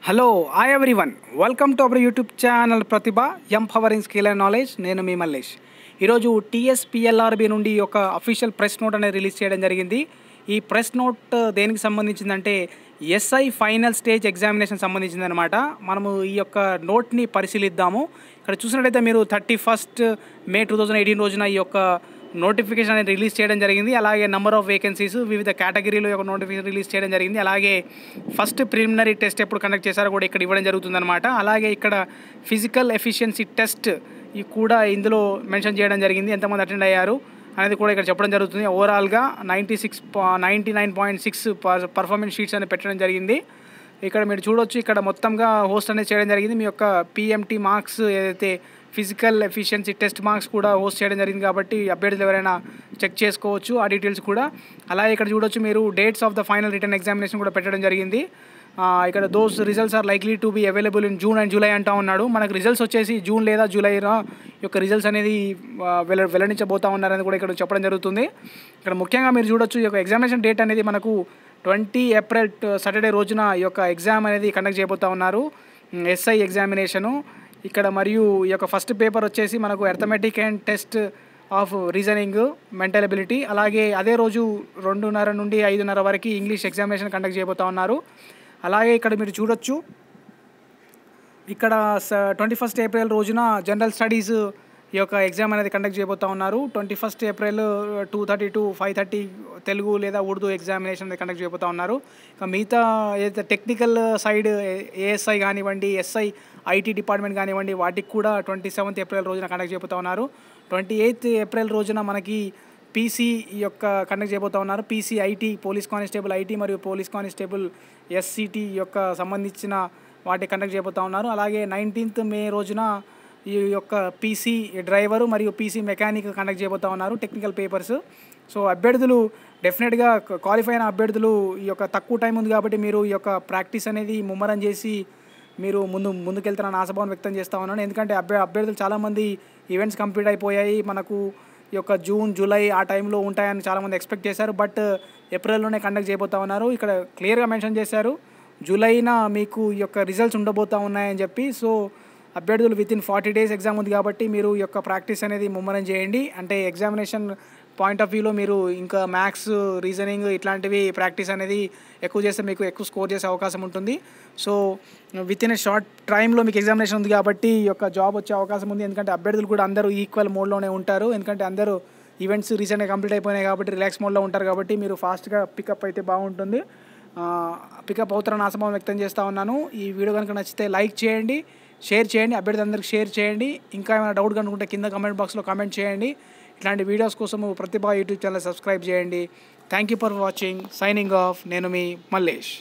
Hello hi everyone, welcome to our YouTube channel Pratibha empowering skill and knowledge. నేను మీ మల్లేష్. ఈరోజు టీఎస్పిఎల్ఆర్బి నుండి ఒక official press note అనేది release చేయడం జరిగింది. ఈ ప్రెస్ నోట్ దేనికి సంబంధించిందంటే ఎస్ఐ ఫైనల్ స్టేజ్ ఎగ్జామినేషన్ సంబంధించిందనమాట. మనము ఈ యొక్క నోట్ని పరిశీలిద్దాము. ఇక్కడ చూసినట్లయితే మీరు 31 మే 2018 రోజున ఈ యొక్క నోటిఫికేషన్ అనేది రిలీజ్ చేయడం జరిగింది. అలాగే నెంబర్ ఆఫ్ వేకెన్సీస్ వివిధ కేటగిరీలో యొక్క నోటిఫికేషన్ రిలీజ్ చేయడం జరిగింది. అలాగే ఫస్ట్ ప్రిలిమినరీ టెస్ట్ ఎప్పుడు కండక్ట్ చేశారో కూడా ఇక్కడ ఇవ్వడం జరుగుతుందన్నమాట. అలాగే ఇక్కడ ఫిజికల్ ఎఫిషియన్సీ టెస్ట్ కూడా ఇందులో మెన్షన్ చేయడం జరిగింది. ఎంతమంది అటెండ్ అయ్యారు అనేది కూడా ఇక్కడ చెప్పడం జరుగుతుంది. ఓవరాల్గా 99.6 పర్ఫార్మెన్స్ షీట్స్ అనేది పెట్టడం జరిగింది. ఇక్కడ మీరు చూడొచ్చు, ఇక్కడ మొత్తంగా హోస్ట్ అనేది చేయడం జరిగింది. మీ యొక్క పిఎంటీ మార్క్స్ ఏదైతే ఫిజికల్ ఎఫిషియన్సీ టెస్ట్ మార్క్స్ కూడా హోస్ట్ చేయడం జరిగింది కాబట్టి అభ్యర్థులు ఎవరైనా చెక్ చేసుకోవచ్చు ఆ డీటెయిల్స్ కూడా. అలాగే ఇక్కడ చూడొచ్చు మీరు dates of the final return examination కూడా పెట్టడం జరిగింది. ఇక్కడ those results are likely to be available in June and July అంటూ ఉన్నాడు. మనకు రిజల్ట్స్ వచ్చేసి జూన్ లేదా జూలైలో యొక్క రిజల్ట్స్ అనేది వెల్లడించబోతా ఉన్నారని కూడా ఇక్కడ చెప్పడం జరుగుతుంది. ఇక్కడ ముఖ్యంగా మీరు చూడొచ్చు, ఈ యొక్క ఎగ్జామినేషన్ డేట్ అనేది మనకు 20 ఏప్రిల్ సాటర్డే రోజున ఈ యొక్క ఎగ్జామ్ అనేది కండక్ట్ చేయబోతూ ఉన్నారు, ఎస్ఐ ఎగ్జామినేషను. ఇక్కడ మరియు ఈ యొక్క ఫస్ట్ పేపర్ వచ్చేసి మనకు arithmetic and test of reasoning, mental ability. అలాగే అదే రోజు 2:30 నుండి 5:30 వరకు ఇంగ్లీష్ ఎగ్జామినేషన్ కండక్ట్ చేయబోతూ ఉన్నారు. అలాగే ఇక్కడ మీరు చూడొచ్చు, ఇక్కడ 21 ఏప్రిల్ రోజున జనరల్ స్టడీస్ ఈ యొక్క ఎగ్జామ్ అనేది కండక్ట్ చేయబోతూ ఉన్నారు. 21 ఏప్రిల్ 2:30 to 5:30 తెలుగు లేదా ఉర్దూ ఎగ్జామినేషన్ అనేది కండక్ట్ చేయబోతూ ఉన్నారు. ఇక మిగతా ఏదైతే టెక్నికల్ సైడ్ ఏఎస్ఐ కానివ్వండి, ఎస్ఐ ఐటీ డిపార్ట్మెంట్ కానివ్వండి, వాటికి కూడా 27 ఏప్రిల్ రోజున కండక్ట్ చేయబోతూ ఉన్నారు. 28 ఏప్రిల్ రోజున మనకి పీసీ ఈ యొక్క కండక్ట్ చేయబోతూ ఉన్నారు. PC IT, police constable IT మరియు పోలీస్ కానిస్టేబుల్ ఎస్సిటీ యొక్క సంబంధించిన వాటి కండక్ట్ చేయబోతూ ఉన్నారు. అలాగే 19 మే రోజున ఈ యొక్క పీసీ డ్రైవరు మరియు పీసీ మెకానిక్ కండక్ట్ చేయబోతూ ఉన్నారు, టెక్నికల్ పేపర్స్. సో అభ్యర్థులు డెఫినెట్గా క్వాలిఫై అయిన అభ్యర్థులు ఈ యొక్క తక్కువ టైం ఉంది కాబట్టి మీరు ఈ యొక్క ప్రాక్టీస్ అనేది ముమ్మరం చేసి మీరు ముందుకెళ్తారని ఆశాభావం వ్యక్తం చేస్తూ ఉన్నాను. ఎందుకంటే అభ్యర్థులు చాలామంది ఈవెంట్స్ కంప్లీట్ అయిపోయాయి, మనకు ఈ యొక్క జూన్ జూలై ఆ టైంలో ఉంటాయని చాలామంది ఎక్స్పెక్ట్ చేశారు. బట్ ఏప్రిల్లోనే కండక్ట్ చేయబోతూ ఉన్నారు. ఇక్కడ క్లియర్గా మెన్షన్ చేశారు జూలైన మీకు ఈ యొక్క రిజల్ట్స్ ఉండబోతూ ఉన్నాయని చెప్పి. సో అభ్యర్థులు వితిన్ 40 days ఎగ్జామ్ ఉంది కాబట్టి మీరు ఈ యొక్క ప్రాక్టీస్ అనేది ముమ్మరం చేయండి. అంటే ఎగ్జామినేషన్ పాయింట్ ఆఫ్ వ్యూలో మీరు ఇంకా మ్యాథ్స్, రీజనింగ్ ఇట్లాంటివి ప్రాక్టీస్ అనేది ఎక్కువ చేస్తే మీకు ఎక్కువ స్కోర్ చేసే అవకాశం ఉంటుంది. సో వితిన్ ఏ షార్ట్ టైంలో మీకు ఎగ్జామినేషన్ ఉంది కాబట్టి ఈ యొక్క జాబ్ వచ్చే అవకాశం ఉంది. ఎందుకంటే అభ్యర్థులు కూడా అందరూ ఈక్వల్ మోడ్లోనే ఉంటారు. ఎందుకంటే అందరూ ఈవెంట్స్ రీసెంట్గా కంప్లీట్ అయిపోయినాయి కాబట్టి రిలాక్స్ మోడ్లో ఉంటారు కాబట్టి మీరు ఫాస్ట్గా పికప్ అయితే బాగుంటుంది. పికప్ అవుతారని ఆశాభావం వ్యక్తం చేస్తూ ఉన్నాను. ఈ వీడియో కనుక నచ్చితే లైక్ చేయండి, షేర్ చేయండి, అభ్యర్థి అందరికి షేర్ చేయండి. ఇంకా ఏమైనా డౌట్ కనుకుంటే కింద కామెంట్ బాక్స్లో కామెంట్ చేయండి. ఇట్లాంటి వీడియోస్ కోసం ప్రతిభ యూట్యూబ్ ఛానల్ సబ్స్క్రైబ్ చేయండి. Thank you for watching. Signing off. నేను మీ మల్లేష్.